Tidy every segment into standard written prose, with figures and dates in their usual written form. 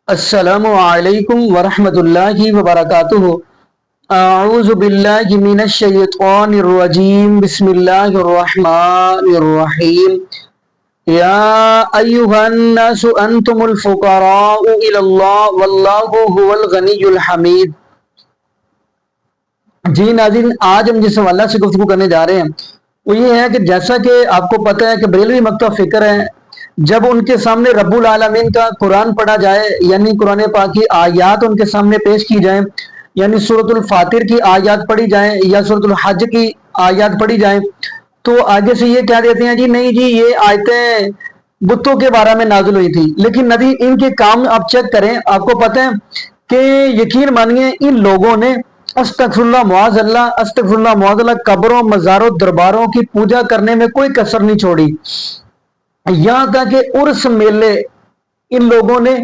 السلام علیکم ورحمۃ اللہ وبرکاتہ۔ اعوذ باللہ من الشیطان الرجیم، بسم اللہ الرحمن الرحیم۔ یا ایہا الناس انتم الفقراء الی اللہ واللہ هو الغنی الحمید۔ جی ناظرین، آج ہم جس حوالہ سے گفتگو کرنے جا رہے ہیں وہ یہ ہے کہ جیسا کہ آپ کو پتہ ہے کہ بریلوی مکتب فکر ہے، جب ان کے سامنے رب العالمین کا قرآن پڑھا جائے، یعنی قرآن پاک کی آیات ان کے سامنے پیش کی جائیں، یعنی سورۃ الفاتر کی آیات پڑھی جائیں یا سورۃ الحج کی آیات پڑھی جائیں، تو آگے سے یہ کہہ دیتے ہیں جی نہیں جی یہ آیتیں بتوں کے بارے میں نازل ہوئی تھی۔ لیکن ندی ان کے کام آپ چیک کریں، آپ کو پتہ ہے کہ یقین مانیے ان لوگوں نے استغفر اللہ معاذ اللہ استغفر اللہ معاذ اللہ قبروں مزاروں درباروں کی پوجا کرنے میں کوئی کسر نہیں چھوڑی۔ یہاں تک کہ عرس میلے ان لوگوں نے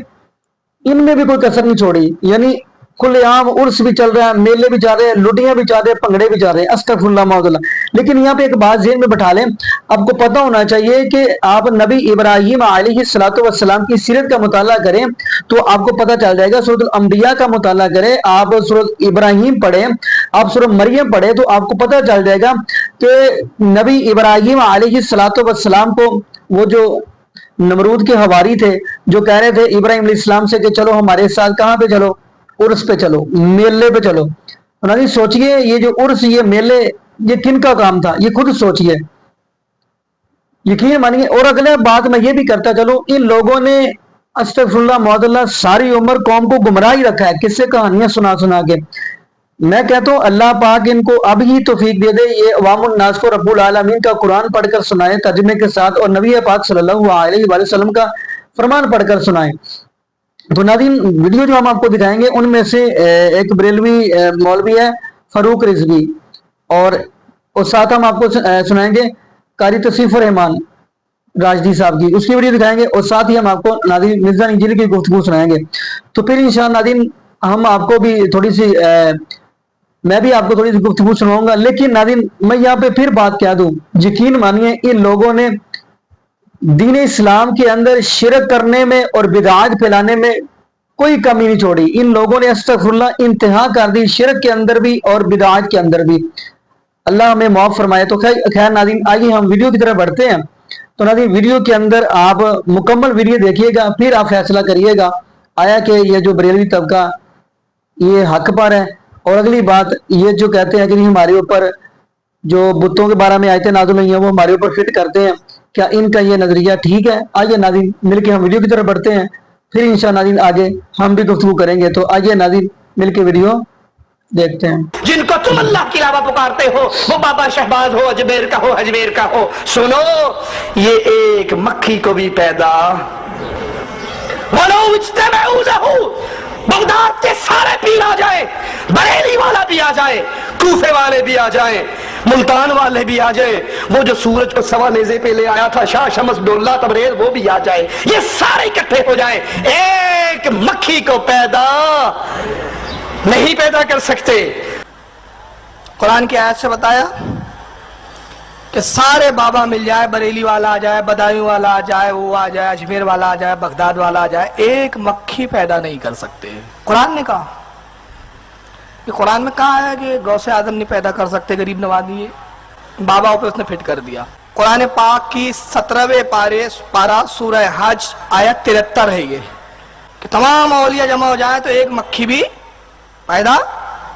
ان میں بھی کوئی کسر نہیں چھوڑی، یعنی کھلے عام عرس بھی چل رہا ہے، میلے بھی جا رہے ہیں، لڈیاں بھی جا رہے ہیں، پنگڑے بھی جا رہے ہیں، استغفر اللہ معاذ اللہ۔ لیکن یہاں پہ ایک بات ذہن میں بٹھا لیں، آپ کو پتہ ہونا چاہیے کہ آپ نبی ابراہیم علیہ السلام کی سیرت کا مطالعہ کریں تو آپ کو پتہ چل جائے گا۔ سورۃ الانبیاء کا مطالعہ کریں، آپ سورۃ ابراہیم پڑھیں، آپ سورۃ مریم پڑھیں، تو آپ کو پتہ چل جائے گا کہ نبی ابراہیم علیہ السلام کو وہ جو نمرود کے حواری تھے جو کہہ رہے تھے ابراہیم علیہ السلام سے کہ چلو ہمارے ساتھ کہاں پہ چلو، عرس پہ چلو، میلے پہ چلو۔ نہیں سوچئے یہ جو عرس یہ میلے یہ کن کا کام تھا، یہ خود سوچئے، یقین مانیے۔ اور اگلے بات میں یہ بھی کرتا چلو، ان لوگوں نے استغفر اللہ معاذ اللہ ساری عمر قوم کو گمراہ ہی رکھا ہے، کس سے کہانیاں سنا سنا کے۔ میں کہتا ہوں اللہ پاک ان کو اب ہی توفیق دے دے، یہ عوام الناس کو رب العالمین کا قرآن پڑھ کر سنائیں ترجمے کے ساتھ، اور نبی پاک صلی اللہ علیہ وآلہ وسلم کا فرمان پڑھ کر سنائیں۔ تو ناظرین ویڈیو جو ہم آپ کو دکھائیں گے ان میں سے ایک بریلوی مولوی ہے فاروق رضوی، اور ساتھ ہم آپ کو سنائیں گے قاری توصیف الرحمان راجدی صاحب کی، اس کی ویڈیو دکھائیں گے، اور ساتھ ہی ہم آپ کو ناظرین مرزا انجیل کی گفتگو سنائیں گے۔ تو پھر انشاءاللہ ناظرین ہم آپ کو بھی تھوڑی سی میں بھی آپ کو تھوڑی سی گفتگو سناؤں گا۔ لیکن ناظرین میں یہاں پہ پھر بات کہہ دوں، یقین مانیے ان لوگوں نے دین اسلام کے اندر شرک کرنے میں اور بدعات پھیلانے میں کوئی کمی نہیں چھوڑی۔ ان لوگوں نے استغفر اللہ انتہا کر دی، شرک کے اندر بھی اور بدعات کے اندر بھی۔ اللہ ہمیں معاف فرمائے۔ تو خیر ناظرین آئیے ہم ویڈیو کی طرف بڑھتے ہیں۔ تو ناظرین ویڈیو کے اندر آپ مکمل ویڈیو دیکھیے گا، پھر آپ فیصلہ کریے گا آیا کہ یہ جو بریلوی طبقہ یہ حق پر ہے۔ اور اگلی بات یہ جو کہتے ہیں کہ ہمارے اوپر جو بتوں کے بارے میں آیتیں نازل ہوئی ہیں وہ ہمارے اوپر فٹ کرتے ہیں، کیا ان کا یہ نظریہ ٹھیک ہے؟ آئیے ناظرین مل کے ہم ویڈیو کی طرف بڑھتے ہیں، پھر انشاءاللہ ناظرین آگے ہم بھی گفتگو کریں گے۔ تو آئیے ناظرین مل کے ویڈیو دیکھتے ہیں۔ جن کو تم اللہ کے علاوہ پکارتے ہو، وہ بابا شہباز ہو، اجمیر کا ہو، اجمیر کا ہو، سنو یہ ایک مکھی کو بھی پیدا وَلَوْ اجْتَمَعُوا لَهُ، بغداد کے سارے پیر آ جائیں، بریلی والا بھی آ جائے، کوفے والے بھی آ جائیں، ملتان والے بھی آ جائیں، وہ جو سورج کو سوا نیزے پہ لے آیا تھا شاہ شمس ڈولہ تبریز وہ بھی آ جائے، یہ سارے اکٹھے ہو جائیں، ایک مکھی کو پیدا نہیں پیدا کر سکتے۔ قرآن کی آیت سے بتایا کہ سارے بابا مل جائے، بریلی والا آ جائے، بدایوں والا آ جائے، وہ آ جائے، اجمیر والا آ جائے، بغداد والا آ جائے، ایک مکھی پیدا نہیں کر سکتے۔ قرآن نے کہا، یہ قرآن میں کہا ہے کہ غوث اعظم نہیں پیدا کر سکتے، غریب نوازی بابا پہ اس نے فٹ کر دیا۔ قرآن پاک کی 17ویں پارہ سورہ حج آیت 73 ہے یہ، کہ تمام اولیاء جمع ہو جائیں تو ایک مکھی بھی پیدا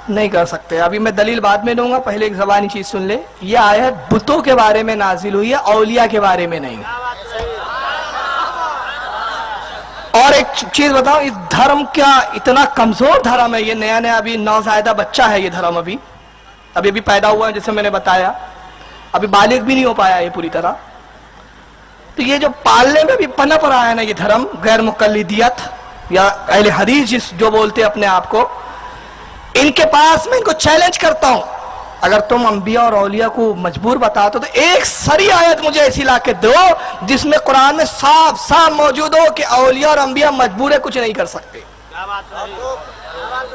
نہیں کر سکتے۔ ابھی میں دلیل بعد میں دوں گا، پہلے ایک زبانی چیز سن لے، یہ آیت بتوں کے بارے میں نازل ہوئی ہے، اولیاء کے بارے میں نہیں۔ اور ایک چیز بتاؤں، اس دھرم کیا اتنا کمزور دھرم ہے، یہ نیا نیا ابھی نوزائیدہ بچہ ہے یہ دھرم، ابھی پیدا ہوا ہے جیسے میں نے بتایا، ابھی بالغ بھی نہیں ہو پایا یہ پوری طرح۔ تو یہ جو پالنے میں بھی پنپ رہا ہے نا یہ دھرم، غیر مقلدیت یا اہل حدیث جو بولتے اپنے آپ کو، ان کے پاس میں ان کو چیلنج کرتا ہوں، اگر تم انبیاء اور اولیاء کو مجبور بتاتے ہو تو ایک سری آیت مجھے ایسی لا کے دو جس میں قرآن میں صاف صاف موجود ہو کہ اولیاء اور انبیاء مجبور کچھ نہیں کر سکتے۔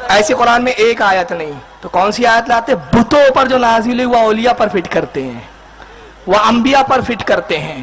ایسی قرآن میں ایک آیت نہیں، تو کون سی آیت لاتے؟ بتوں پر جو نازل ہوئی وہ اولیاء پر فٹ کرتے ہیں، وہ انبیاء پر فٹ کرتے ہیں۔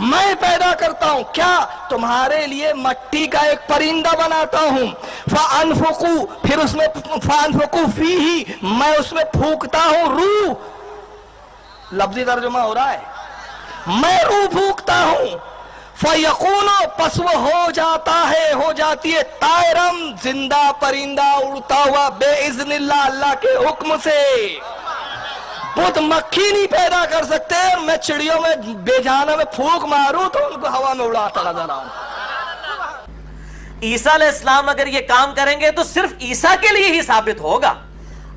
میں پیدا کرتا ہوں کیا؟ تمہارے لیے مٹی کا ایک پرندہ بناتا ہوں، فَأَنفُقُ، پھر اس میں فَأَنفُقُ فِيهِ، میں اس میں پھونکتا ہوں روح، لفظی ترجمہ ہو رہا ہے، میں روح پھونکتا ہوں، فَيَقُولُ، پس وہ ہو جاتا ہے، ہو جاتی ہے، طائرم، زندہ پرندہ اڑتا ہوا، بے اذن اللہ، اللہ کے حکم سے۔ بت مکھی نہیں پیدا کر سکتے، میں چڑیوں میں بے جانا میں پھونک ماروں تو ان کو ہوا میں اڑاتا نظر آؤں۔ عیسیٰ علیہ السلام اگر یہ کام کریں گے تو صرف عیسیٰ کے لیے ہی ثابت ہوگا،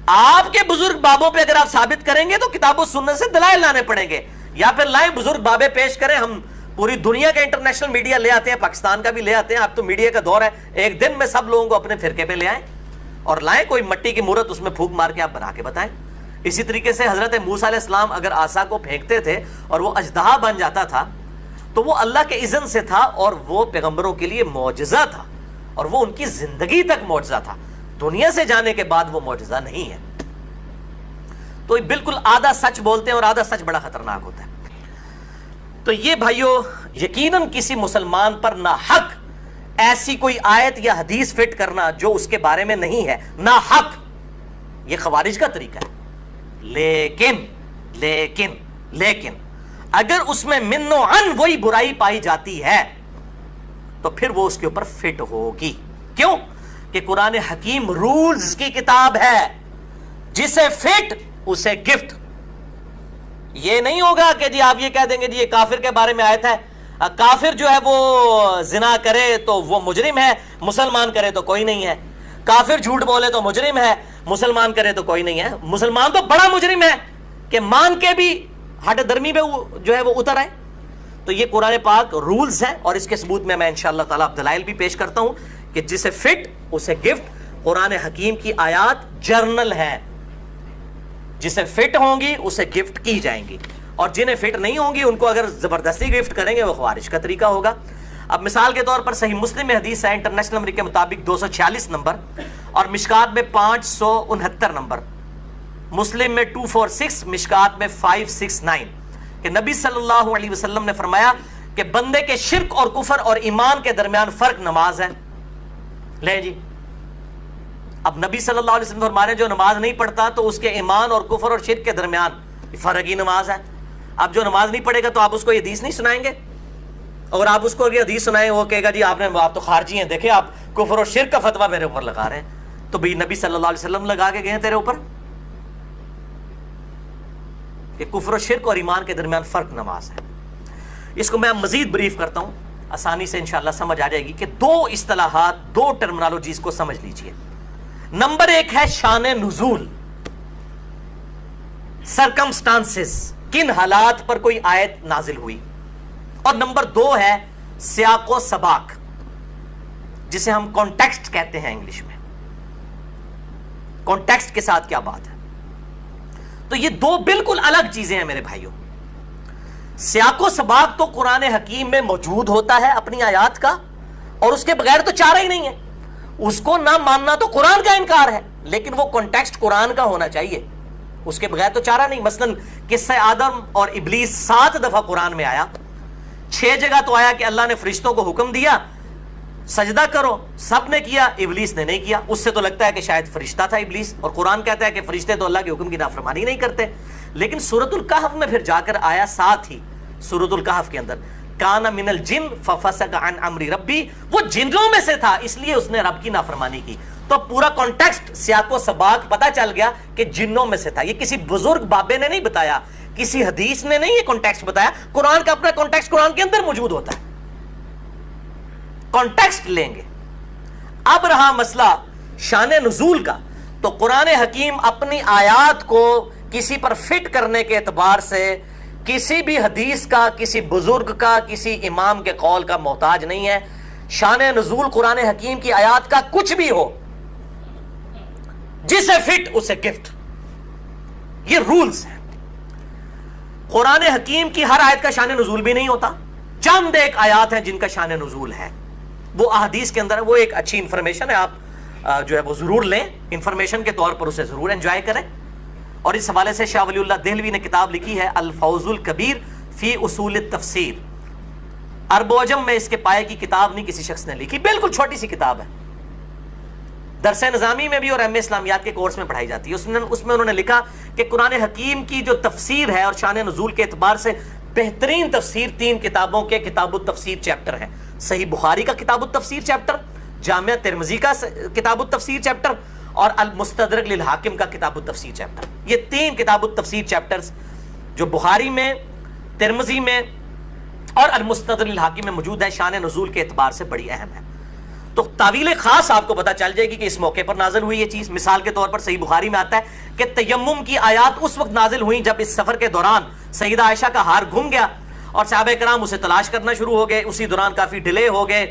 آپ کے بزرگ بابوں پہ اگر آپ ثابت کریں گے تو کتاب و سنت سے دلائل لانے پڑیں گے، یا پھر لائیں بزرگ بابے پیش کریں، ہم پوری دنیا کا انٹرنیشنل میڈیا لے آتے ہیں، پاکستان کا بھی لے آتے ہیں، اب تو میڈیا کا دور ہے، ایک دن میں سب لوگوں کو اپنے فرقے پہ لے آئیں اور لائیں کوئی مٹی کی مورت، اس میں پھونک مار کے آپ بنا کے بتائیں۔ اسی طریقے سے حضرت موسیٰ علیہ السلام اگر عصا کو پھینکتے تھے اور وہ اژدہا بن جاتا تھا تو وہ اللہ کے اذن سے تھا، اور وہ پیغمبروں کے لیے معجزہ تھا، اور وہ ان کی زندگی تک معجزہ تھا، دنیا سے جانے کے بعد وہ معجزہ نہیں ہے۔ تو بالکل آدھا سچ بولتے ہیں اور آدھا سچ بڑا خطرناک ہوتا ہے۔ تو یہ بھائیو یقیناً کسی مسلمان پر ناحق ایسی کوئی آیت یا حدیث فٹ کرنا جو اس کے بارے میں نہیں ہے، ناحق، یہ خوارج کا طریقہ ہے۔ لیکن اگر اس میں من و عن وہی برائی پائی جاتی ہے تو پھر وہ اس کے اوپر فٹ ہوگی۔ کیوں؟ کہ قرآن حکیم رولز کی کتاب ہے، جسے فٹ اسے گفٹ۔ یہ نہیں ہوگا کہ جی آپ یہ کہہ دیں گے جی یہ کافر کے بارے میں آیت ہے، کافر جو ہے وہ زنا کرے تو وہ مجرم ہے، مسلمان کرے تو کوئی نہیں ہے، کافر جھوٹ بولے تو مجرم ہے، مسلمان کرے تو کوئی نہیں ہے، مسلمان تو بڑا مجرم ہے کہ مان کے بھی ہٹ درمی پہ جو ہے وہ اتر آئے۔ تو یہ قرآن پاک رولز ہیں، اور اس کے ثبوت میں انشاءاللہ تعالیٰ دلائل بھی پیش کرتا ہوں کہ جسے فٹ اسے گفٹ۔ قرآن حکیم کی آیات جرنل ہے، جسے فٹ ہوں گی اسے گفٹ کی جائیں گی، اور جنہیں فٹ نہیں ہوں گی ان کو اگر زبردستی گفٹ کریں گے وہ خوارج کا طریقہ ہوگا۔ اب مثال کے طور پر صحیح مسلم میں حدیث ہے، انٹرنیشنل نمبر کے مطابق 246 نمبر، اور مشکات میں 569 نمبر، مسلم میں 246، مشکات میں 569، کہ نبی صلی اللہ علیہ وسلم نے فرمایا کہ بندے کے شرک اور کفر اور ایمان کے درمیان فرق نماز ہے۔ لیں جی، اب نبی صلی اللہ علیہ وسلم فرما رہے ہیں جو نماز نہیں پڑھتا تو اس کے ایمان اور کفر اور شرک کے درمیان فرق ہی نماز ہے۔ اب جو نماز نہیں پڑھے گا تو آپ اس کو یہ حدیث نہیں سنائیں گے، اور آپ اس کو یہ حدیث سنائیں وہ کہے گا جی آپ تو خارجی ہیں، دیکھیں آپ کفر اور شرک کا فتویٰ میرے اوپر لگا رہے ہیں۔ تو بھئی نبی صلی اللہ علیہ وسلم لگا کے گئے ہیں تیرے اوپر کہ کفر و شرک اور ایمان کے درمیان فرق نماز ہے۔ اس کو میں مزید بریف کرتا ہوں، آسانی سے انشاءاللہ سمجھ آ جائے گی کہ دو اصطلاحات، دو ٹرمنالوجیز کو سمجھ لیجئے۔ نمبر ایک ہے شان نزول، سرکمسٹانسز، کن حالات پر کوئی آیت نازل ہوئی، اور نمبر دو ہے سیاق و سباق، جسے ہم کانٹیکسٹ کہتے ہیں انگلش میں۔ کانٹیکسٹ کے ساتھ کیا بات ہے؟ تو یہ دو بالکل الگ چیزیں ہیں میرے بھائیوں۔ سیاق و سباق تو قرآن حکیم میں موجود ہوتا ہے اپنی آیات کا، اور اس کے بغیر تو چارہ ہی نہیں ہے، اس کو نہ ماننا تو قرآن کا انکار ہے، لیکن وہ کانٹیکسٹ قرآن کا ہونا چاہیے، اس کے بغیر تو چارہ نہیں۔ مثلا قصہ آدم اور ابلیس 7 دفعہ قرآن میں آیا، 6 جگہ تو آیا کہ اللہ نے فرشتوں کو حکم دیا سجدہ کرو، سب نے کیا، ابلیس نے نہیں کیا۔ اس سے تو لگتا ہے کہ شاید فرشتہ تھا ابلیس، اور قرآن کہتا ہے کہ فرشتے تو اللہ کے حکم کی نافرمانی نہیں کرتے۔ لیکن سورۃ الکہف میں پھر جا کر آیا ساتھ ہی، سورۃ الکہف کے اندر کان من الجن ففسق عن امر ربی، وہ جنوں میں سے تھا اس لیے اس نے رب کی نافرمانی کی۔ تو پورا کانٹیکسٹ سیاق و سباق پتہ چل گیا کہ جنوں میں سے تھا۔ یہ کسی بزرگ بابے نے نہیں بتایا، کسی حدیث نے نہیں یہ کانٹیکسٹ بتایا، قرآن کا اپنا کانٹیکسٹ قرآن کے اندر موجود ہوتا ہے۔ کانٹیکسٹ لیں گے۔ اب رہا مسئلہ شان نزول کا، تو قرآن حکیم اپنی آیات کو کسی پر فٹ کرنے کے اعتبار سے کسی بھی حدیث کا، کسی بزرگ کا، کسی امام کے قول کا محتاج نہیں ہے۔ شان نزول قرآن حکیم کی آیات کا کچھ بھی ہو، جسے فٹ اسے گفٹ، یہ رولز ہیں۔ قرآن حکیم کی ہر آیت کا شان نزول بھی نہیں ہوتا، چند ایک آیات ہیں جن کا شان نزول ہے، وہ احادیث کے اندر ہے۔ وہ ایک اچھی انفارمیشن ہے، آپ جو ہے وہ ضرور لیں، انفارمیشن کے طور پر اسے ضرور انجوائے کریں۔ اور اس حوالے سے شاہ ولی اللہ دہلوی نے کتاب لکھی ہے الفوز الکبیر فی اصول التفسیر، عرب و عجم میں اس کے پائے کی کتاب نہیں کسی شخص نے لکھی، بالکل چھوٹی سی کتاب ہے، درس نظامی میں بھی اور ایم اے اسلامیات کے کورس میں پڑھائی جاتی ہے۔ اس میں انہوں نے لکھا کہ قرآن حکیم کی جو تفسیر ہے اور شان نزول کے اعتبار سے بہترین تفسیر 3 کتابوں کے کتاب التفسیر چیپٹر ہیں، صحیح بخاری کا کتاب التفسیر چیپٹر، جامعہ ترمذی کا کتاب التفسیر چیپٹر اور المستدرک للحاکم کا کتاب التفسیر چیپٹر۔ یہ 3 کتاب التفسیر چیپٹرز جو بخاری میں، ترمذی میں اور المستدرک للحاکم میں موجود ہے، شان نزول کے اعتبار سے بڑی اہم ہے۔ تو تعویل خاص آپ کو پتہ چل جائے گی کہ اس موقع پر نازل ہوئی یہ چیز۔ مثال کے طور پر صحیح بخاری میں آتا ہے کہ تیمم کی آیات اس وقت نازل ہوئیں جب اس سفر کے دوران سیدہ عائشہ کا ہار گم گیا اور صحابہ کرام اسے تلاش کرنا شروع ہو گئے، اسی دوران کافی ڈیلے ہو گئے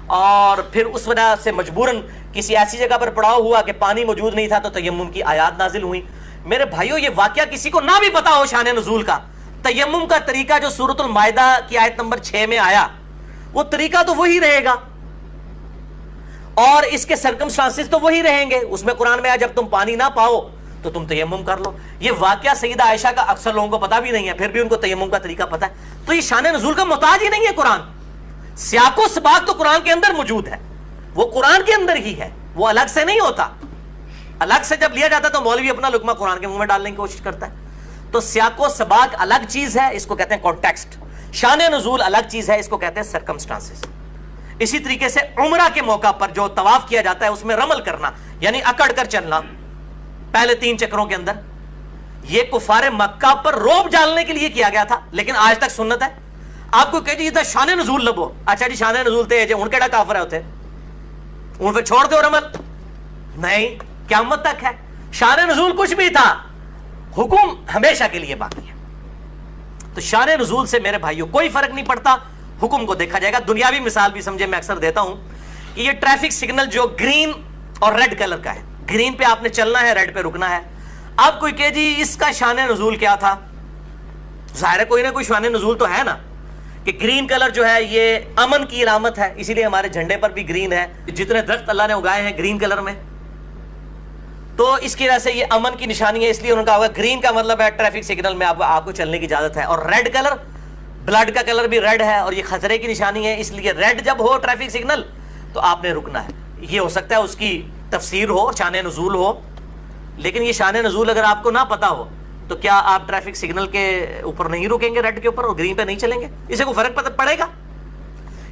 اور پھر اس وجہ سے مجبوراً کسی ایسی جگہ پر پڑاؤ ہوا کہ پانی موجود نہیں تھا تو تیمم کی آیات نازل ہوئیں۔ میرے بھائیو، یہ واقعہ کسی کو نہ بھی پتا ہو شان نزول کا، تیمم کا طریقہ جو سورۃ المائدہ کی آیت نمبر 6 میں آیا وہ طریقہ تو وہی رہے گا اور اس کے سرکمسٹانسز تو وہی رہیں گے۔ اس میں قرآن میں آیا جب تم پانی نہ پاؤ تو تم تیمم کر لو۔ یہ واقعہ سیدہ عائشہ کا اکثر لوگوں کو پتا بھی نہیں ہے، پھر بھی ان کو تیمم کا طریقہ پتا ہے۔ تو یہ شان نزول کا محتاج ہی نہیں ہے قرآن، سیاق و سباق تو قرآن کے اندر موجود ہے، وہ قرآن کے اندر ہی ہے، وہ الگ سے نہیں ہوتا۔ الگ سے جب لیا جاتا تو مولوی اپنا لقمہ قرآن کے منہ میں ڈالنے کی کوشش کرتا ہے۔ تو سیاق و سباق الگ چیز ہے، اس کو کہتے ہیں کانٹیکسٹ۔ شان نزول الگ چیز ہے، اس کو کہتے ہیں سرکمسٹانسز۔ اسی طریقے سے عمرہ کے موقع پر جو طواف کیا جاتا ہے اس میں رمل کرنا یعنی اکڑ کر چلنا پہلے 3 چکروں کے اندر، یہ کفار مکہ پر روب ڈالنے کے لیے کیا گیا تھا، لیکن آج تک سنت ہے۔ آپ کو کہ جی ادھر شان نزول لبو، اچھا جی شان نزول تے جی ان کیڑا کافر ہے ہوتے ان پہ چھوڑ دو رمل، نہیں، قیامت تک ہے۔ شان نزول کچھ بھی تھا، حکم ہمیشہ کے لیے باقی ہے۔ تو شان نزول سے میرے بھائیوں کوئی فرق نہیں پڑتا، حکم کو دیکھا جائے گا۔ دنیاوی مثال بھی سمجھے، میں اکثر دیتا ہوں کہ یہ ٹریفک سگنل جو گرین اور ریڈ کلر کا ہے، گرین پہ آپ نے چلنا ہے، ریڈ پہ رکنا ہے۔ آپ کوئی کہ جی اس کا شان نزول کیا تھا، ظاہر ہے کوئی نہ کوئی شان نزول تو ہے نا، کہ گرین کلر جو ہے یہ امن کی علامت ہے، اسی لیے ہمارے جھنڈے پر بھی گرین ہے، جتنے درخت اللہ نے اگائے ہیں گرین کلر میں، تو اس کی وجہ سے یہ امن کی نشانی ہے، اس لیے انہوں نے کہا ہوگا گرین کا مطلب ہے ٹریفک سگنل میں آپ کو چلنے کی اجازت ہے، اور ریڈ کلر بلڈ کا کلر بھی ریڈ ہے اور یہ خطرے کی نشانی ہے، اس لیے ریڈ جب ہو ٹریفک سگنل تو آپ نے رکنا ہے۔ یہ ہو سکتا ہے اس کی تفسیر ہو، شان نزول ہو، لیکن یہ شان نزول اگر آپ کو نہ پتا ہو تو کیا آپ ٹریفک سگنل کے اوپر نہیں رکیں گے، ریڈ کے اوپر، اور گرین پہ نہیں چلیں گے؟ اسے کوئی فرق پڑے گا؟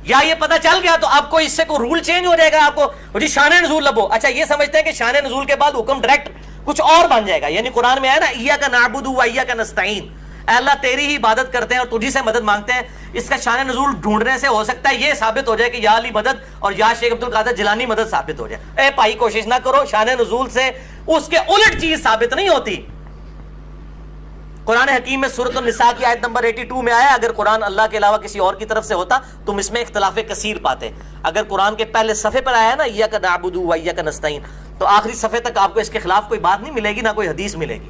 یا یہ پتہ چل گیا تو آپ کو اس سے کوئی رول چینج ہو جائے گا، آپ کو جی شان نزول لبو، اچھا یہ سمجھتے ہیں کہ شان نزول کے بعد حکم ڈائریکٹ کچھ اور بن جائے گا، یعنی قرآن میں ہے نا ایاک نعبد و ایاک نستعین، اے اللہ تیری ہی عبادت کرتے ہیں اور تجھی سے مدد مانگتے ہیں۔ اس کا شان نزول ڈھونڈنے سے ہو سکتا ہے یہ ثابت ہو جائے کہ یا علی مدد اور یا شیخ عبد القادر جیلانی مدد ثابت ہو جائے۔ اے بھائی کوشش نہ کرو، شان نزول سے اس کے الٹ چیز ثابت نہیں ہوتی۔ قرآن حکیم میں سورۃ النساء کی آیت نمبر 82 میں آیا اگر قرآن اللہ کے علاوہ کسی اور کی طرف سے ہوتا تم اس میں اختلاف کثیر پاتے۔ اگر قرآن کے پہلے صفحے پر آیا نا ایاک نعبد و ایاک نستعین تو آخری صفحے تک آپ کو اس کے خلاف کوئی بات نہیں ملے گی، نہ کوئی حدیث ملے گی۔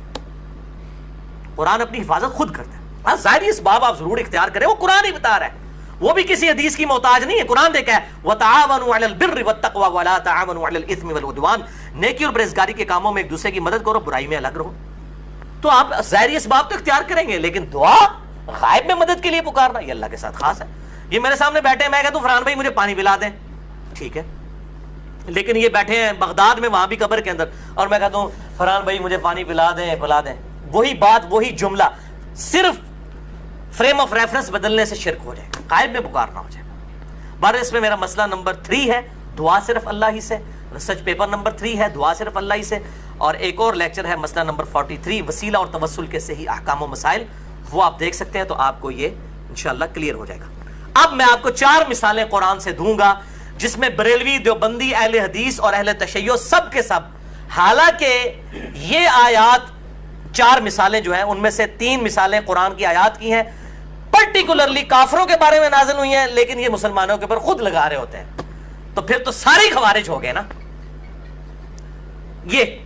قرآن اپنی حفاظت خود کرتا ہے۔ ہاں ظاہری اسباب آپ ضرور اختیار کریں، وہ قرآن ہی بتا رہا ہے، وہ بھی کسی حدیث کی محتاج نہیں ہے۔ قرآن دیکھا ہے وَتَعَاوَنُوا عَلَى الْبِرِّ وَالتَّقْوَى وَلَا تَعَاوَنُوا عَلَى الْإِثْمِ وَالْعُدْوَانِ، نیکی اور پرہیزگاری کے کاموں میں ایک دوسرے کی مدد کرو، برائی میں الگ رہو۔ تو آپ ظاہری اسباب تو اختیار کریں گے، لیکن دعا غائب میں مدد کے لیے پکارنا یہ اللہ کے ساتھ خاص ہے۔ یہ میرے سامنے بیٹھے ہیں، میں کہتا ہوں فرحان بھائی مجھے پانی پلا دیں، ٹھیک ہے، لیکن یہ بیٹھے ہیں بغداد میں وہاں بھی قبر کے اندر اور میں کہتا ہوں فرحان بھائی مجھے پانی پلا دیں پلا دیں، وہی بات وہی جملہ، صرف فریم آف ریفرنس بدلنے سے شرک ہو جائے گا، غائب میں پکارنا ہو جائے گا۔ بہرحال اس میں میرا مسئلہ نمبر 3 ہے، دعا صرف اللہ ہی سے، ریسرچ پیپر نمبر 3 ہے دعا صرف اللہ ہی سے، اور ایک اور لیکچر ہے مسئلہ نمبر 43 وسیلہ اور توسل کے صحیح احکام و مسائل، وہ آپ دیکھ سکتے ہیں تو آپ کو یہ انشاءاللہ کلیئر ہو جائے گا۔ اب میں آپ کو 4 مثالیں قرآن سے دوں گا جس میں بریلوی، دیوبندی، اہل حدیث اور اہل تشیع سب کے سب، حالانکہ یہ آیات 4 مثالیں جو ہیں ان میں سے 3 مثالیں قرآن کی آیات کی ہیں، پرٹیکولرلی کافروں کے بارے میں نازل ہوئی ہیں، لیکن یہ مسلمانوں کے اوپر خود لگا رہے ہوتے ہیں، تو پھر تو سارے خوارج ہو گئے نا۔ یہ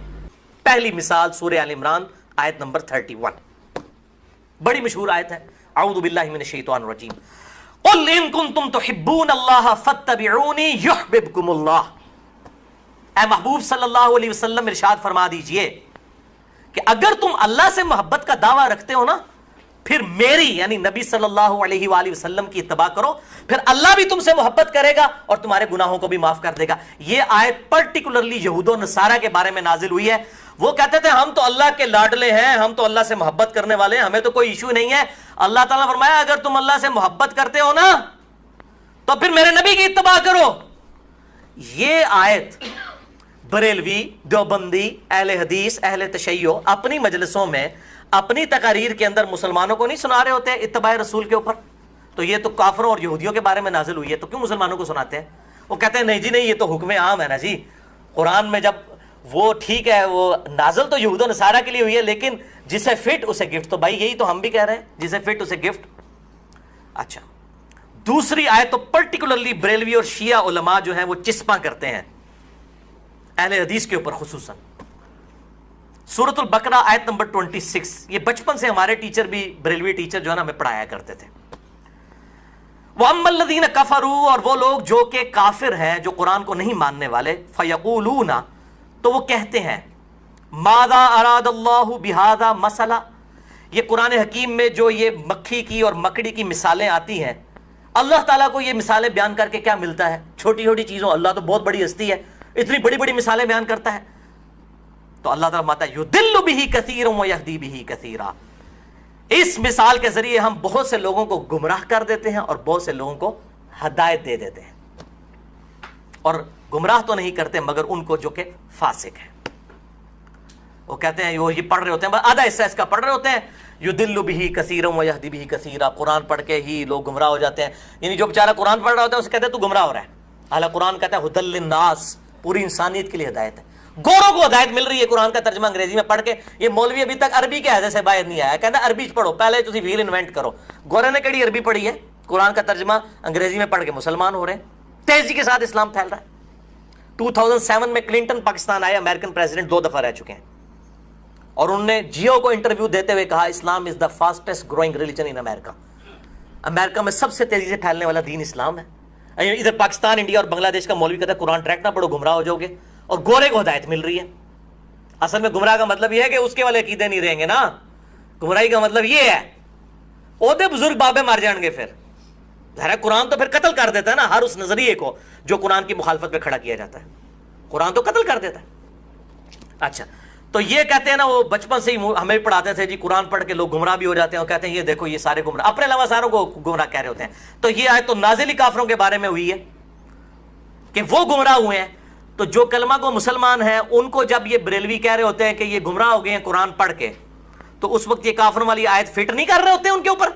پہلی مثال سورہ آل عمران آیت نمبر 31، بڑی مشہور آیت ہے، اعوذ باللہ من الشیطان الرجیم، قل ان کنتم تحبون اللہ فاتبعونی یحببکم اللہ۔ اے محبوب صلی اللہ علیہ وسلم ارشاد فرما دیجئے کہ اگر تم اللہ سے محبت کا دعویٰ رکھتے ہو نا پھر میری یعنی نبی صلی اللہ علیہ وآلہ وسلم کی اتباع کرو، پھر اللہ بھی تم سے محبت کرے گا اور تمہارے گناہوں کو بھی معاف کر دے گا۔ یہ آیت پرٹیکولرلی یہود و نصارہ کے بارے میں نازل ہوئی ہے۔ وہ کہتے تھے ہم تو اللہ کے لاڈلے ہیں، ہم تو اللہ سے محبت کرنے والے ہیں، ہمیں تو کوئی ایشو نہیں ہے۔ اللہ تعالیٰ نے فرمایا اگر تم اللہ سے محبت کرتے ہو نا تو پھر میرے نبی کی اتباع کرو۔ یہ آیت بریلوی، دیوبندی، اہل حدیث، اہل تشیع اپنی مجلسوں میں اپنی تقاریر کے اندر مسلمانوں کو نہیں سنا رہے ہوتے اتباع رسول کے اوپر، تو یہ تو کافروں اور یہودیوں کے بارے میں نازل ہوئی ہے تو کیوں مسلمانوں کو سناتے ہیں؟ وہ کہتے ہیں نہیں جی نہیں، یہ تو حکم عام ہے نا جی، قرآن میں جب وہ ٹھیک ہے وہ نازل تو یہود و نصارہ کے لیے ہوئی ہے، لیکن جسے فٹ اسے گفٹ۔ تو بھائی یہی تو ہم بھی کہہ رہے ہیں، جسے فٹ اسے گفٹ۔ اچھا، دوسری آیت تو پرٹیکولرلی بریلوی اور شیعہ علماء جو ہیں وہ چسپاں کرتے ہیں اہل حدیث کے اوپر خصوصاً، سورۃ البقرہ آیت نمبر 26۔ یہ بچپن سے ہمارے ٹیچر بھی بریلوی ٹیچر جو ہے نا ہمیں پڑھایا کرتے تھے۔ وَأَمَّا الَّذِينَ كَفَرُوا، اور وہ لوگ جو کہ کافر ہیں، جو قرآن کو نہیں ماننے والے، فَيَقُولُونَ، تو وہ کہتے ہیں مَاذَا أَرَادَ اللَّهُ بِهَذَا مَثَلًا، یہ قرآن حکیم میں جو یہ مکھی کی اور مکڑی کی مثالیں آتی ہیں، اللہ تعالیٰ کو یہ مثالیں بیان کر کے کیا ملتا ہے؟ چھوٹی چھوٹی چیزوں، اللہ تو بہت بڑی ہستی ہے، اتنی بڑی بڑی مثالیں بیان کرتا ہے۔ تو اللہ تعالیٰ فرماتا ہے یُضِلُّ بِهِ كَثِيرًا وَيَهْدِي بِهِ كَثِيرًا، اس مثال کے ذریعے ہم بہت سے لوگوں کو گمراہ کر دیتے ہیں اور بہت سے لوگوں کو ہدایت دے دیتے ہیں، اور گمراہ تو نہیں کرتے مگر ان کو جو کہ فاسق ہیں۔ وہ کہتے ہیں یہ پڑھ رہے ہوتے ہیں، آدھا حصہ اس کا پڑھ رہے ہوتے ہیں، یُضِلُّ بِهِ كَثِيرًا وَيَهْدِي بِهِ كَثِيرًا، قرآن پڑھ کے ہی لوگ گمراہ ہو جاتے ہیں۔ یعنی جو بیچارہ قرآن پڑھ رہا ہوتا ہے اسے کہتے ہیں تو گمراہ ہو رہا ہے، حالانکہ قرآن کہتا ہے ہدی للناس، پوری انسانیت کے لیے ہدایت ہے۔ گوروں کو ہدایت مل رہی ہے قرآن کا ترجمہ انگریزی میں پڑھ کے۔ یہ مولوی ابھی تک عربی کے حیدے سے باہر نہیں آیا، کہتا ہے عربی پڑھو، پہلے تسی ویل انوینٹ کرو۔ گورے نے کہڑی عربی پڑھی ہے؟ قرآن کا ترجمہ انگریزی میں پڑھ کے مسلمان ہو رہے ہیں، تیزی کے ساتھ اسلام پھیل رہا ہے۔ 2007 میں کلنٹن پاکستان آئے، امریکن پریزیڈنٹ 2 دفعہ رہ چکے ہیں، اور انہوں نے جیو کو انٹرویو دیتے ہوئے کہا اسلام از دا فاسٹسٹ گروئنگ ریلیجن ان امریکہ، امریکہ میں سب سے تیزی سے پھیلنے والا دین اسلام ہے۔ ادھر پاکستان، انڈیا اور بنگلہ دیش کا مولوی کہتا ہے قرآن ڈائریکٹ نہ پڑھو گمراہ ہو جاؤ گے، اور گورے کو ہدایت مل رہی ہے۔ اصل میں گمراہ کا مطلب یہ ہے کہ اس کے والے عقیدے نہیں رہیں گے نا، گمراہی کا مطلب یہ ہے عہدے بزرگ بابے مار جائیں گے، پھر ظاہر ہے قرآن تو پھر قتل کر دیتا ہے نا ہر اس نظریے کو جو قرآن کی مخالفت پہ کھڑا کیا جاتا ہے، قرآن تو قتل کر دیتا ہے۔ اچھا، تو یہ کہتے ہیں نا، وہ بچپن سے ہی ہمیں بھی پڑھاتے تھے جی قرآن پڑھ کے لوگ گمراہ بھی ہو جاتے ہیں، اور کہتے ہیں یہ دیکھو یہ سارے گمراہ، اپنے علاوہ ساروں کو گمراہ کہہ رہے ہوتے ہیں۔ تو یہ آیت تو نازلی کافروں کے بارے میں ہوئی ہے کہ وہ گمراہ ہوئے ہیں، تو جو کلمہ کو مسلمان ہیں ان کو جب یہ بریلوی کہہ رہے ہوتے ہیں کہ یہ گمراہ ہو گئے ہیں قرآن پڑھ کے، تو اس وقت یہ کافروں والی آیت فٹ نہیں کر رہے ہوتے ہیں ان کے اوپر،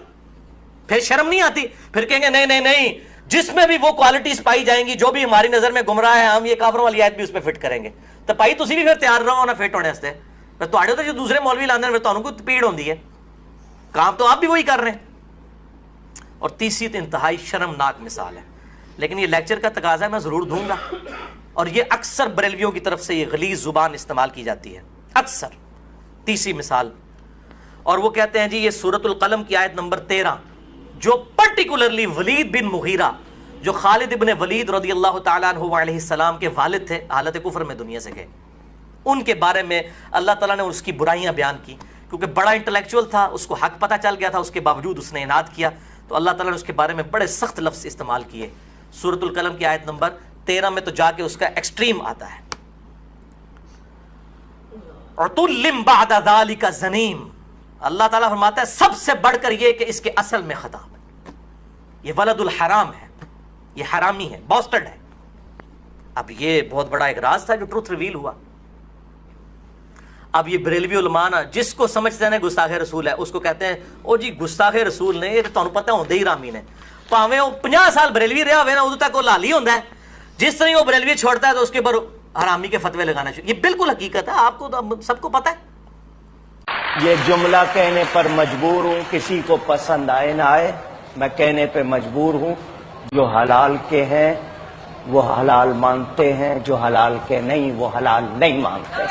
پھر شرم نہیں آتی، پھر کہیں گے نہیں نہیں نہیں، جس میں بھی وہ کوالٹیز پائی جائیں گی جو بھی ہماری نظر میں گمراہ ہے، ہم یہ کافروں والی آیت بھی اس پہ فٹ کریں گے۔ تو بھائی تسی بھی پھر تیار رہو نا فٹ ہونے سے، تو جو دوسرے مولوی لاندے ہیں تو کوئی پیڑ ہوندی ہے، کام تو آپ بھی وہی کر رہے ہیں۔ اور تیسری تو انتہائی شرمناک مثال ہے، لیکن یہ لیکچر کا تقاضا ہے، میں ضرور دوں گا، اور یہ اکثر بریلویوں کی طرف سے یہ غلیظ زبان استعمال کی جاتی ہے اکثر۔ تیسری مثال، اور وہ کہتے ہیں جی یہ سورۃ القلم کی آیت نمبر 13 جو پرٹیکولرلی ولید بن مغیرہ جو خالد ابن ولید رضی اللہ تعالیٰ عنہ علیہ السلام کے والد تھے، حالت کفر میں دنیا سے گئے، ان کے بارے میں اللہ تعالیٰ نے اس کی برائیاں بیان کی، کیونکہ بڑا انٹلیکچوئل تھا، اس کو حق پتہ چل گیا تھا، اس کے باوجود اس نے اناد کیا، تو اللہ تعالیٰ نے اس کے بارے میں بڑے سخت لفظ استعمال کیے۔ سورۃ القلم کی آیت نمبر 13 میں تو جا کے اس کا ایکسٹریم آتا ہے، عُتُلٍ بَعْدَ ذَلِكَ زَنِيمٍ، اللہ تعالیٰ فرماتا ہے سب سے بڑھ کر یہ کہ اس کے اصل میں خطاب ہے، یہ ولد الحرام ہے، یہ حرامی ہے، باسٹرڈ ہے۔ اب یہ بہت بڑا ایک راز تھا جو ٹروتھ ریویل ہوا۔ اب یہ بریلوی علماء نا جس کو سمجھتے ہیں گستاخ رسول ہے اس کو کہتے ہیں او جی گستاخ رسول نے، یہ تو تمہیں پتہ ہوندے ہی رامی نے، پاویں وہ 50 سال بریلوی رہا ہوئے نا ادو تک وہ لالی ہوندا ہے، جس طرح وہ بریلوی چھوڑتا ہے تو اس کے اوپر حرامی کے فتوے لگانا شروع، یہ بالکل حقیقت ہے، آپ کو تو سب کو پتہ ہے۔ یہ جملہ کہنے پر مجبور ہوں، کسی کو پسند آئے نہ آئے، میں کہنے پہ مجبور ہوں، جو حلال کے ہیں وہ حلال مانتے ہیں، جو حلال کے نہیں وہ حلال نہیں مانتے۔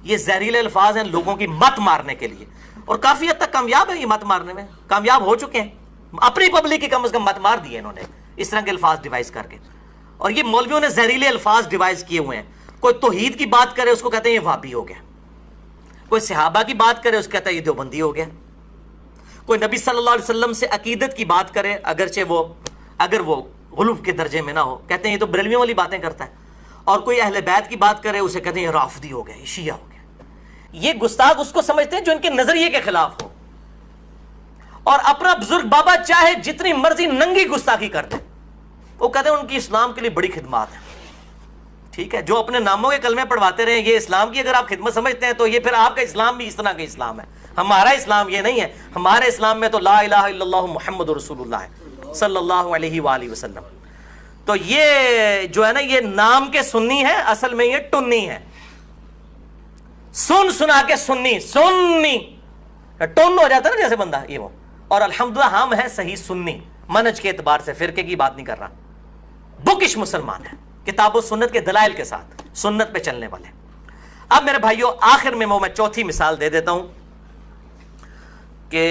یہ زہریلے الفاظ ہیں لوگوں کی مت مارنے کے لیے، اور کافی حد تک کامیاب ہے، یہ مت مارنے میں کامیاب ہو چکے ہیں، اپنی پبلک کی کم از کم مت مار دی ہے انہوں نے اس طرح کے الفاظ ڈیوائز کر کے۔ اور یہ مولویوں نے زہریلے الفاظ ڈیوائز کیے ہوئے ہیں، کوئی توحید کی بات کرے اس کو کہتے ہیں یہ وہابی ہو گیا، کوئی صحابہ کی بات کرے اس کو کہتا ہے یہ دیوبندی ہو گیا، کوئی نبی صلی اللہ علیہ وسلم سے عقیدت کی بات کرے اگرچہ اگر وہ غلو کے درجے میں نہ ہو، کہتے ہیں یہ تو بریلویوں والی باتیں کرتا ہے، اور کوئی اہل بیت کی بات کرے اسے کہتے ہیں یہ رافضی ہو گیا، یہ شیعہ ہو گیا۔ یہ گستاخ اس کو سمجھتے ہیں جو ان کے نظریے کے خلاف ہو، اور اپنا بزرگ بابا چاہے جتنی مرضی ننگی گستاخی کرتے وہ کہتے ہیں ان کی اسلام کے لیے بڑی خدمات ہیں۔ ٹھیک ہے، جو اپنے ناموں کے کلمے پڑھواتے رہے یہ اسلام کی اگر آپ خدمت سمجھتے ہیں تو یہ پھر آپ کا اسلام بھی اس طرح کا اسلام ہے۔ ہمارا اسلام یہ نہیں ہے، ہمارے اسلام میں تو لا الہ الا اللہ محمد رسول اللہ ہے صلی اللہ علیہ وآلہ وسلم۔ تو یہ جو ہے نا یہ نام کے سنی ہے، اصل میں یہ ٹنی ہے، سنا کے سنی ٹن ہو جاتا ہے نا جیسے بندہ یہ وہ۔ اور الحمدللہ ہم ہیں صحیح سنی منہج کے اعتبار سے، فرقے کی بات نہیں کر رہا، بکش مسلمان ہے کتاب و سنت کے دلائل کے ساتھ سنت پہ چلنے والے۔ اب میرے بھائیوں آخر میں میں چوتھی مثال دے دیتا ہوں کہ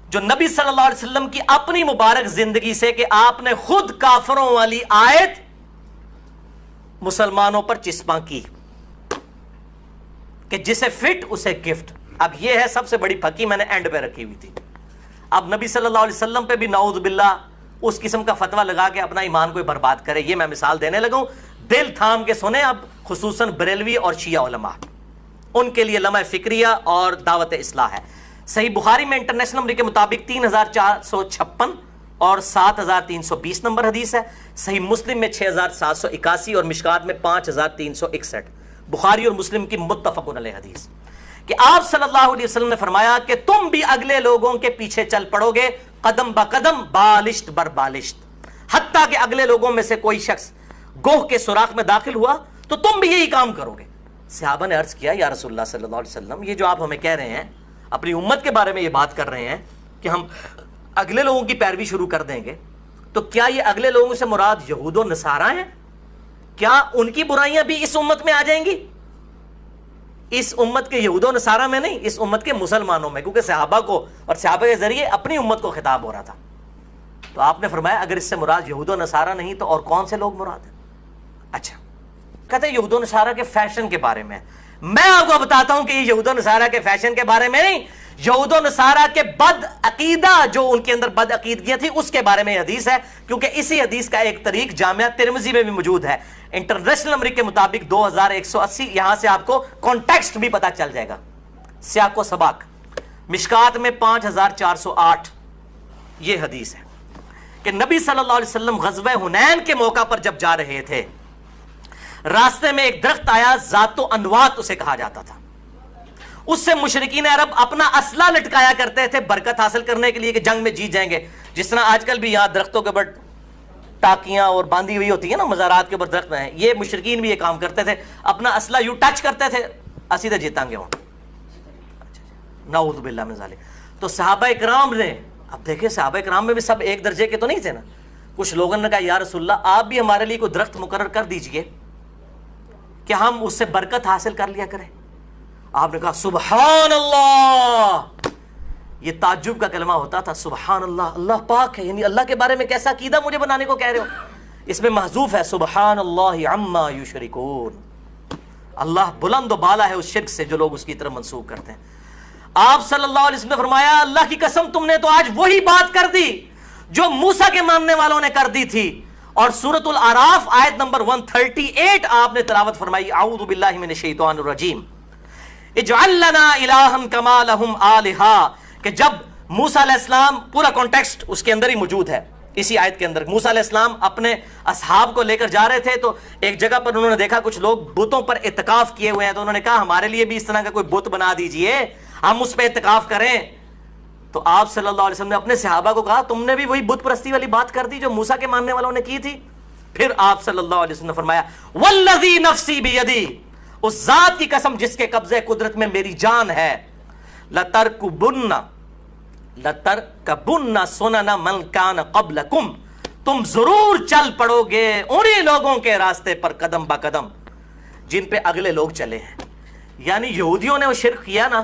جو نبی صلی اللہ علیہ وسلم کی اپنی مبارک زندگی سے کہ آپ نے خود کافروں والی آیت مسلمانوں پر چسپاں کی کہ جسے فٹ اسے گفٹ۔ اب یہ ہے سب سے بڑی پھکی میں نے اینڈ پہ رکھی ہوئی تھی۔ اب نبی صلی اللہ علیہ وسلم پہ بھی نعوذ باللہ اس قسم کا فتویٰ لگا کے اپنا ایمان کوئی برباد کرے، یہ میں مثال دینے لگا ہوں۔ دل تھام کے سنیں اب، خصوصاً بریلوی اور شیعہ علماء، ان کے لیے لمحہ فکریہ اور دعوت اصلاح ہے۔ صحیح بخاری میں انٹرنیشنل نمبر کے مطابق 3456 اور 7320 نمبر حدیث ہے۔ صحیح مسلم میں 6781 اور مشکات میں 5361، بخاری اور مسلم کی متفق علیہ حدیث کہ آپ صلی اللہ علیہ وسلم نے فرمایا کہ تم بھی اگلے لوگوں کے پیچھے چل پڑو گے قدم با قدم، بالشت بر بالشت، حتیٰ کہ اگلے لوگوں میں سے کوئی شخص گوہ کے سوراخ میں داخل ہوا تو تم بھی یہی کام کرو گے۔ صحابہ نے عرض کیا یا رسول اللہ صلی اللہ علیہ وسلم، یہ جو آپ ہمیں کہہ رہے ہیں اپنی امت کے بارے میں یہ بات کر رہے ہیں کہ ہم اگلے لوگوں کی پیروی شروع کر دیں گے، تو کیا یہ اگلے لوگوں سے مراد یہود و نصارہ ہیں؟ کیا ان کی برائیاں بھی اس امت میں آ جائیں گی؟ اس امت کے یہود و نصارہ میں نہیں، اس امت کے مسلمانوں میں، کیونکہ صحابہ کو اور صحابہ کے ذریعے اپنی امت کو خطاب ہو رہا تھا۔ تو آپ نے فرمایا اگر اس سے مراد یہود و نصارہ نہیں تو اور کون سے لوگ مراد ہیں؟ اچھا، کہتے ہیں یہود و نصارہ کے فیشن کے بارے میں۔ میں آپ کو بتاتا ہوں کہ یہ یہود و نصارہ کے فیشن کے بارے میں نہیں، یہود و نصارہ کے بد عقیدہ جو ان کے اندر بد عقیدگیاں تھی اس کے بارے میں یہ حدیث ہے، کیونکہ اسی حدیث کا ایک طریق جامعہ ترمذی میں بھی موجود ہے انٹرنیشنل نمبر کے مطابق 2180۔ یہاں سے آپ کو کانٹیکسٹ بھی پتا چل جائے گا، سیاق و سباق۔ مشکات میں 5408 یہ حدیث ہے کہ نبی صلی اللہ علیہ وسلم غزوہ حنین کے موقع پر جب جا رہے تھے، راستے میں ایک درخت آیا، ذات و انوات اسے کہا جاتا تھا۔ اس سے مشرکین عرب اپنا اسلحہ لٹکایا کرتے تھے برکت حاصل کرنے کے لیے کہ جنگ میں جیت جائیں گے، جس طرح آج کل بھی یہاں درختوں کے اوپر ٹاکیاں اور باندھی ہوئی ہوتی ہیں نا، مزارات کے اوپر درخت ہیں، یہ مشرکین بھی یہ کام کرتے تھے، اپنا اسلحہ یوں ٹچ کرتے تھے، اسی تو جیتیں گے وہاں۔ نعوذ باللہ من ذالک۔ تو صحابہ اکرام نے، اب دیکھیں صحابہ اکرام میں بھی سب ایک درجے کے تو نہیں تھے نا، کچھ لوگوں نے کہا یا رسول اللہ آپ بھی ہمارے لیے کوئی درخت مقرر کر دیجئے کہ ہم اس سے برکت حاصل کر لیا کریں۔ آپ نے کہا سبحان اللہ، یہ تعجب کا کلمہ ہوتا تھا، سبحان اللہ، اللہ پاک ہے، یعنی اللہ کے بارے میں کیسا عقیدہ مجھے بنانے کو کہہ رہے ہو؟ اس میں محذوف ہے سبحان اللہ عما یشرکون، اللہ بلند و بالا ہے اس شرک سے جو لوگ اس کی طرف منسوب کرتے ہیں۔ آپ صلی اللہ علیہ وسلم نے فرمایا اللہ کی قسم تم نے تو آج وہی بات کر دی جو موسیٰ کے ماننے والوں نے کر دی تھی۔ اور سورۃ الاعراف آیت نمبر 138 آپ نے تلاوت فرمائی، اعوذ باللہ من الشیطان الرجیم، اجعل لنا الہا کما لہم آلہا، کہ جب موسیٰ علیہ السلام، پورا کانٹیکسٹ اس کے اندر ہی موجود ہے اسی آیت کے اندر، موسیٰ علیہ السلام اپنے اصحاب کو لے کر جا رہے تھے تو ایک جگہ پر انہوں نے دیکھا کچھ لوگ بتوں پر اعتکاف کیے ہوئے ہیں، تو انہوں نے کہا ہمارے لیے بھی اس طرح کا کوئی بت بنا دیجئے، ہم اس پہ اعتکاف کریں۔ تو آپ صلی اللہ علیہ وسلم نے اپنے صحابہ کو کہا تم نے بھی وہی بت پرستی والی بات کر دی جو موسیٰ کے ماننے والوں نے کی تھی۔ پھر آپ صلی اللہ علیہ وسلم نے فرمایا والذی نفسی بیدی، اس ذات کی قسم جس کے قبضے قدرت میں میری جان ہے، لترکبن سنن من کان قبلکم، تم ضرور چل پڑو گے انہی لوگوں کے راستے پر قدم با قدم جن پہ اگلے لوگ چلے ہیں۔ یعنی یہودیوں نے وہ شرک کیا نا،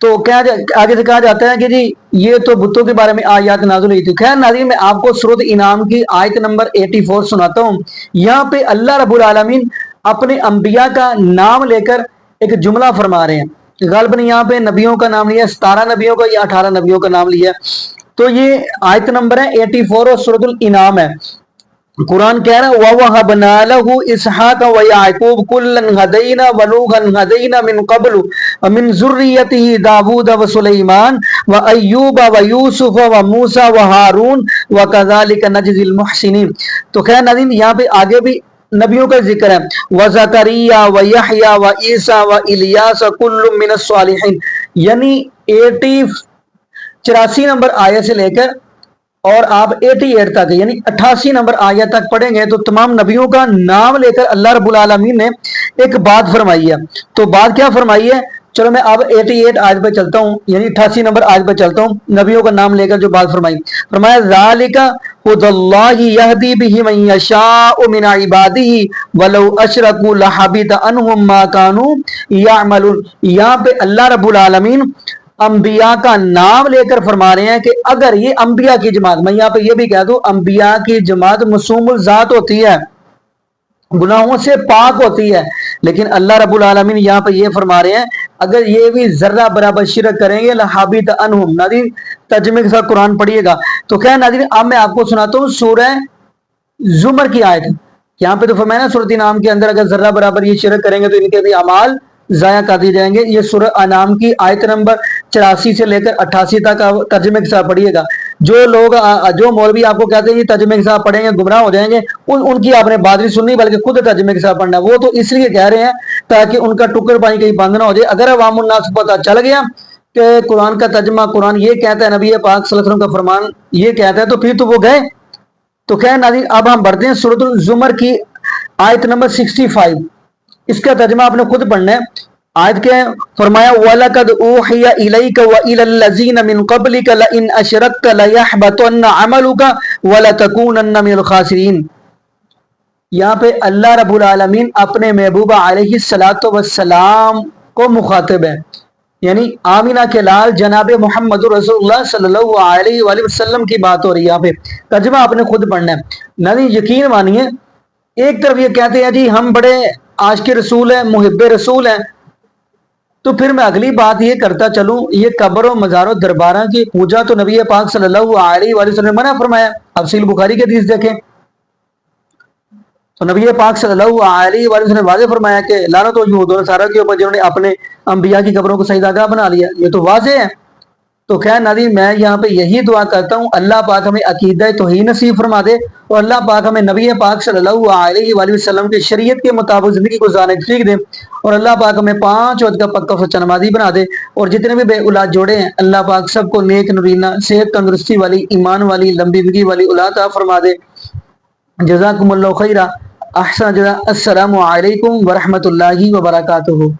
تو کیا آگے سے کہا جاتا ہے کہ جی یہ تو بتوں کے بارے میں آیات نازل ہوئی تھی. خیر ناظرین، میں آپ کو سورۃ انعام کی آیت نمبر 84 سناتا ہوں. یہاں پہ اللہ رب العالمین اپنے انبیاء کا نام لے کر ایک جملہ فرما رہے ہیں. غالباً یہاں پہ نبیوں کا نام لیا 17 نبیوں کا یا 18 نبیوں کا نام لیا. تو یہ آیت نمبر ہے 84 اور سورۃ الانعام ہے. قرآن کہہ رہا ہے وَوَهَبْنَا لَهُ إِسْحَاقَ وَيَعْقُوبَ كُلًّا هَدَيْنَا وَنُوحًا هَدَيْنَا مِن قَبْلُ وَمِن ذُرِّيَّتِهِ دَاوُودَ وَسُلَيْمَانَ وَأَيُّوبَ وَيُوسُفَ وَمُوسَى وَهَارُونَ وَكَذَلِكَ نَجْزِي الْمُحْسِنِينَ. تو خیر ناظرین، یہاں پہ آگے بھی نبیوں کا ذکر ہے. وَزَكَرِيَّا وَيَحْيَا وَعِيسَى وَإِلْيَاسَ كُلٌّ مِّنَ الصَّالِحِينَ. یعنی 84 نمبر آیت سے لے کر اور آپ 88 تک یعنی 88 نمبر آیت تک پڑھیں گے تو تمام نبیوں کا نام لے کر اللہ رب العالمین نے ایک بات فرمائی ہے. تو بات کیا فرمائی ہے؟ چلو میں اب 88 آیت پہ چلتا ہوں، یعنی 88 نمبر آیت پہ چلتا ہوں. نبیوں کا نام لے کر جو بات فرمائی، فرمایا ذالک ھدی اللہ یہدی بہ من یشاء من عبادہ ولو اشرکوا لحبط عنہم ما کانوا یعملون. یہاں پہ اللہ رب العالمین انبیاء کا نام لے کر فرما رہے ہیں کہ اگر یہ انبیاء کی جماعت، میں یہاں پہ یہ بھی کہہ دوں انبیاء کی جماعت معصوم الذات ہوتی ہے، گناہوں سے پاک ہوتی ہے، لیکن اللہ رب العالمین یہاں پہ یہ فرما رہے ہیں اگر یہ بھی ذرہ برابر شرک کریں گے لحبط عنہم. ناظرین ترجمے کے ساتھ قرآن پڑھیے گا. تو خیر ناظرین، اب میں آپ کو سناتا ہوں سورہ زمر کی آیت. یہاں پہ تو فرمایا نا سورۃ انعام کے اندر اگر ذرہ برابر یہ شرک کریں گے تو ان کے بھی اعمال ضائع کر دیے جائیں گے. یہ سورہ انعام کی آیت نمبر 84 سے لے کر 88 تک ترجمے کے ساتھ پڑھیے گا. جو مولوی آپ کو کہتے ہیں یہ ترجمے کے ساتھ پڑھیں گے گمراہ ہو جائیں گے، ان کی آپ نے بات نہیں سننی بلکہ خود ترجمے کے ساتھ پڑھنا. وہ تو اس لیے کہہ رہے ہیں تاکہ ان کا ٹکر پانی کہیں بند نہ ہو جائے. اگر عوام الناس کو پتہ چل گیا کہ قرآن کا ترجمہ قرآن یہ کہتا ہے، نبی پاک صلی اللہ علیہ وسلم کا فرمان یہ کہتا ہے، تو پھر تو وہ گئے. تو خیر ناظرین، اب ہم بڑھتے ہیں سورۃ الزمر کی آیت نمبر 65. اس کا ترجمہ آپ نے خود پڑھنا ہے. آیت کے فرمایا وَلَقَدْ أُوحِيَ إِلَيْكَ وَإِلَى الَّذِينَ مِن قَبْلِكَ لَئِنْ أَشْرَكْتَ لَيَحْبَطَنَّ عَمَلُكَ وَلَتَكُونَنَّ مِنَ الْخَاسِرِينَ. یہاں پہ اللہ رب العالمین اپنے محبوبہ علیہ السلام کو مخاطب ہے، یعنی آمینہ کے لال جناب محمد رسول اللہ صلی اللہ علیہ وآلہ وسلم کی بات ہو رہی ہے. یہاں پہ ترجمہ آپ نے خود پڑھنا ہے. نہیں یقین مانیے، ایک طرف یہ کہتے ہیں جی ہم بڑے عاشق رسول ہیں، محب رسول ہیں، تو پھر میں اگلی بات یہ کرتا چلوں، یہ قبر و مزار و درباراں کی پوجا تو نبی پاک صلی اللہ علیہ وآلہ وسلم نے منع فرمایا. اب صحیح بخاری کی حدیث دیکھیں تو نبی پاک صلی اللہ علیہ وآلہ وسلم نے واضح فرمایا کہ لعنت ہو یہود و نصارہ کے اوپر جنہوں نے اپنے انبیاء کی قبروں کو سجدہ بنا لیا. یہ تو واضح ہے. تو خیر ناظرین، میں یہاں پہ یہی دعا کرتا ہوں اللہ پاک ہمیں عقیدہ توحید نصیب فرما دے اور اللہ پاک ہمیں نبی پاک صلی اللہ علیہ وآلہ وسلم کی شریعت کے مطابق زندگی گزارنے کی توفیق دے اور اللہ پاک ہمیں 5 وقت کا پکا سچا نمازی بنا دے. اور جتنے بھی بے اولاد جوڑے ہیں اللہ پاک سب کو نیک نبینہ صحت تندرستی والی ایمان والی لمبی زندگی والی اولاد عطا فرما دے. جزاکم اللہ خیرہ. احسن جزا. السلام علیکم ورحمۃ اللہ وبرکاتہ.